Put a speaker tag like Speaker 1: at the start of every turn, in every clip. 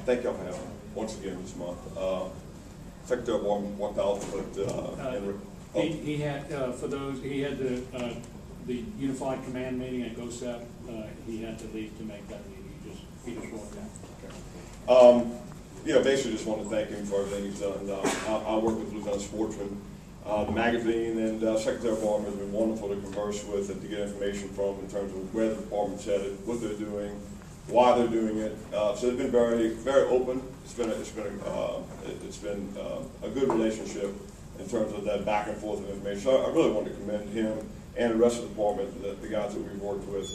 Speaker 1: Thank y'all for having me once again this month. Secretary of War 1000, but
Speaker 2: he had for those he had the Unified Command meeting at GOSEP. He had to leave to make that meeting. He just walked out.
Speaker 1: Okay. Basically just want to thank him for everything he's done. I work with Lieutenant Sportsman, the magazine, and Secretary of War has been wonderful to converse with and to get information from in terms of where the department's headed, what they're doing, why they're doing it. So it's been very, very open. It's been a good relationship in terms of that back and forth of information. So I really want to commend him and the rest of the department, the guys that we've worked with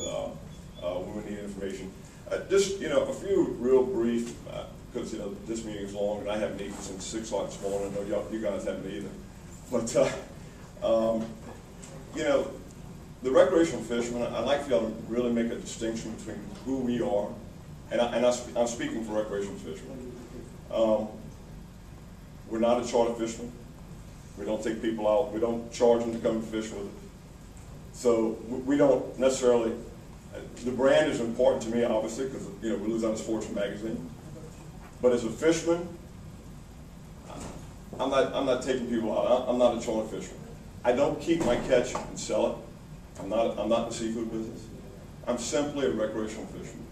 Speaker 1: when we need information. Just a few real brief, because this meeting is long and I haven't eaten since 6 o'clock this morning. I know you guys haven't either. But the recreational fishermen, I'd like for y'all to really make a distinction between who we are, and I'm speaking for recreational fishermen. We're not a charter fisherman. We don't take people out. We don't charge them to come and fish with us. So we don't necessarily, the brand is important to me, obviously, because we Louisiana Sportsman magazine. But as a fisherman, I'm not taking people out. I'm not a charter fisherman. I don't keep my catch and sell it. I'm not in the seafood business. I'm simply a recreational fisherman.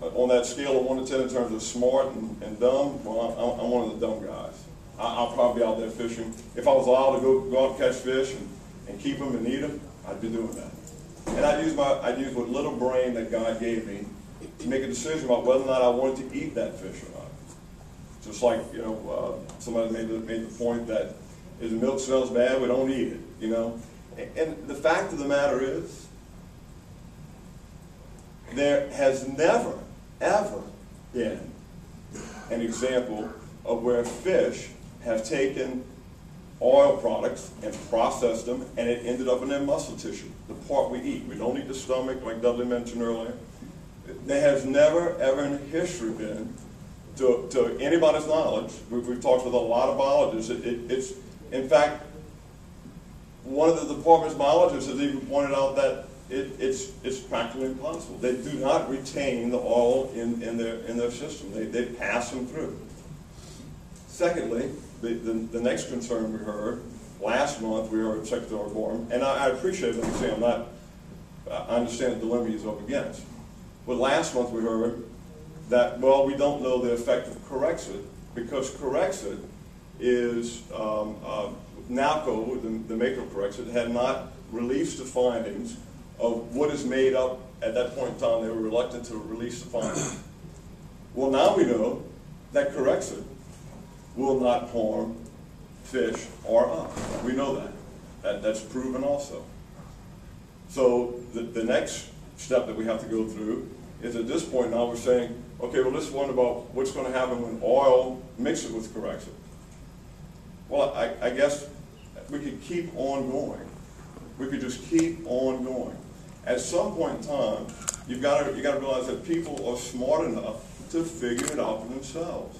Speaker 1: On that scale of 1 to 10 in terms of smart and dumb, well, I'm one of the dumb guys. I'll probably be out there fishing. If I was allowed to go out and catch fish and keep them and eat them, I'd be doing that. And I'd use what little brain that God gave me to make a decision about whether or not I wanted to eat that fish or not. Just like somebody made the point that if the milk smells bad, we don't eat it. And the fact of the matter is, there has never, ever been an example of where fish have taken oil products and processed them, and it ended up in their muscle tissue, the part we eat. We don't eat the stomach, like Dudley mentioned earlier. There has never, ever in history been, to anybody's knowledge, we've talked with a lot of biologists, it's in fact, one of the department's biologists has even pointed out that it's practically impossible. They do not retain the oil in their system. They pass them through. Secondly, the next concern we heard, last month we heard Secretary of War, and I appreciate what you're saying. I understand the dilemma he's up against. But last month we heard that, well, we don't know the effect of Corexit, because Corexit is, NALCO, the maker of Corexit, had not released the findings of what is made up. At that point in time, they were reluctant to release the findings. Well, now we know that Corexit will not harm fish or us. We know that. That's proven also. So the next step that we have to go through is at this point now we're saying, okay, well, let's wonder about what's going to happen when oil mixes with Corexit. Well, I guess we could keep on going. We could just keep on going. At some point in time, you've got to realize that people are smart enough to figure it out for themselves.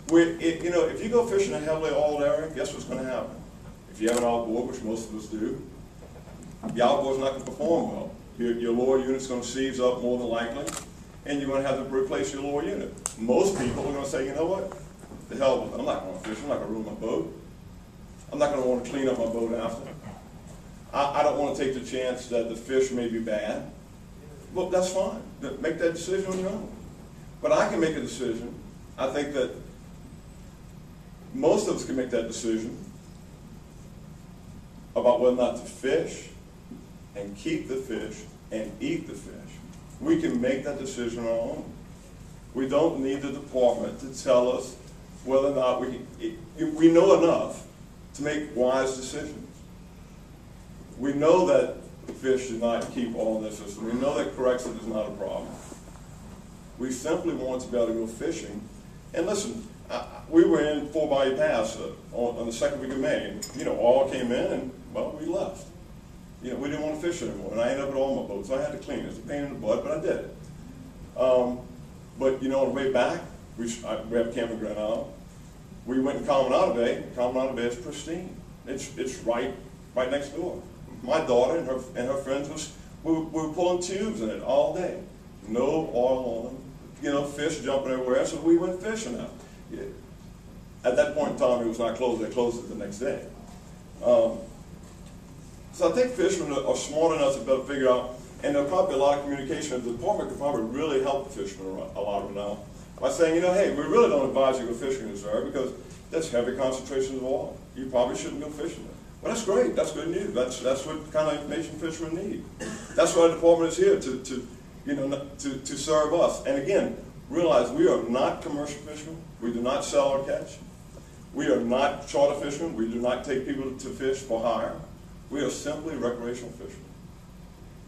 Speaker 1: If you go fishing in a heavily oiled area, guess what's going to happen? If you have an outboard, which most of us do, the outboard's not going to perform well. Your lower unit's going to seize up more than likely, and you're going to have to replace your lower unit. Most people are going to say, you know what? The hell with it. I'm not going to fish. I'm not going to ruin my boat. I'm not going to want to clean up my boat after. I don't want to take the chance that the fish may be bad. Well, that's fine. Make that decision on your own. But I can make a decision. I think that most of us can make that decision about whether or not to fish and keep the fish and eat the fish. We can make that decision on our own. We don't need the department to tell us whether or not we know enough to make wise decisions. We know that fish do not keep oil in their system. We know that Corexit is not a problem. We simply want to be able to go fishing. And listen, we were in Fort Bayou Pass on the second week of May. And, oil came in and, well, we left. We didn't want to fish anymore. And I ended up with all my boats, so I had to clean it. It's a pain in the butt, but I did it. But, on the way back, we have a camping ground now. We went in Caminada Bay. Caminada Bay is pristine. It's right next door. My daughter and her friends We were pulling tubes in it all day. No oil on them. You know, fish jumping everywhere, so we went fishing out. At that point in time, it was not closed. They closed it the next day. So I think fishermen are smart enough to be able to figure out, and there'll probably be a lot of communication. The department could probably really help the fishermen a lot of them now by saying, you know, hey, we really don't advise you to go fishing in this area because there's heavy concentrations of oil. You probably shouldn't go fishing there. Well, that's great. That's good news. That's what kind of information fishermen need. That's why the department is here to serve us. And again, realize we are not commercial fishermen. We do not sell our catch. We are not charter fishermen. We do not take people to fish for hire. We are simply recreational fishermen.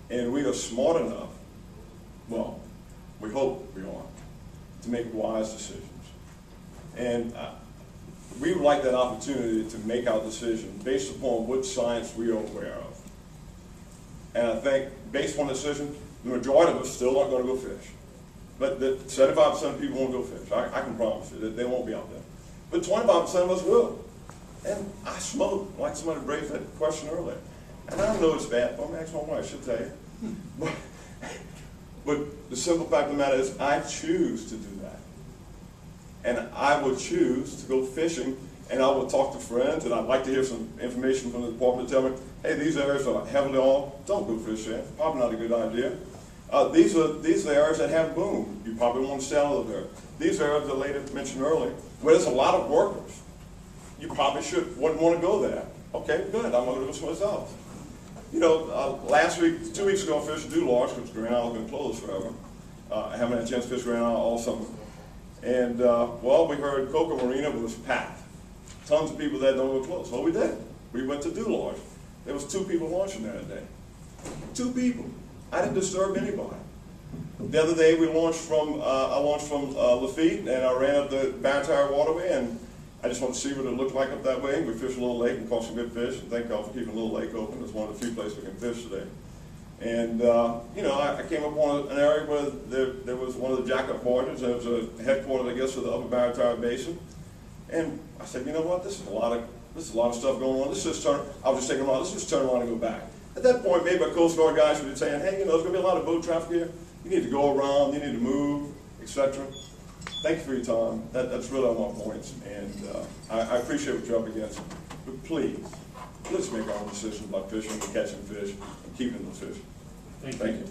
Speaker 1: And we are smart enough, well, we hope we are, to make wise decisions. And we would like that opportunity to make our decision based upon what science we are aware of. And I think, based on the decision, the majority of us still aren't going to go fish. But 75% of people won't go fish. I can promise you that they won't be out there. But 25% of us will. And I smoke, like somebody raised that question earlier. And I know it's bad, but I'm asking my wife, she'll tell you. But the simple fact of the matter is, I choose to do that. And I will choose to go fishing, and I will talk to friends, and I'd like to hear some information from the department to tell me, hey, these areas are heavily oiled, don't go fish there. Probably not a good idea. These are the areas that have boom. You probably want to stay out of there. These areas that lady mentioned earlier, where there's a lot of workers. You probably wouldn't want to go there. Okay, good, I'm going to go someplace else. You know, last week, 2 weeks ago, I fished Dew Lodge, because Grand Isle's been closed forever. I haven't had a chance to fish Grand Isle all summer. And, well, we heard Coca Marina was packed. Tons of people that don't go close. Well, we did. We went to Dew Lodge. There was 2 people launching there that day. 2 people. I didn't disturb anybody. The other day, I launched from Lafitte, and I ran up the Barrentire Waterway, and I just wanted to see what it looked like up that way. We fished a little lake and caught some good fish, and thank God for keeping a little lake open. It's one of the few places we can fish today. And, you know, I came upon an area where there was one of the jack-up barges. There was a headquarters, I guess, of the Upper Barrentire Basin. And I said, you know what, this is a lot of stuff going on. I was just thinking, well, let's just turn around and go back. At that point, maybe our Coast Guard guys would be saying, hey, you know, there's going to be a lot of boat traffic here. You need to go around, you need to move, etc. Thank you for your time. That's really all my points. And I appreciate what you're up against. But please, let's make our own decisions about fishing and catching fish and keeping those fish.
Speaker 2: Thank you.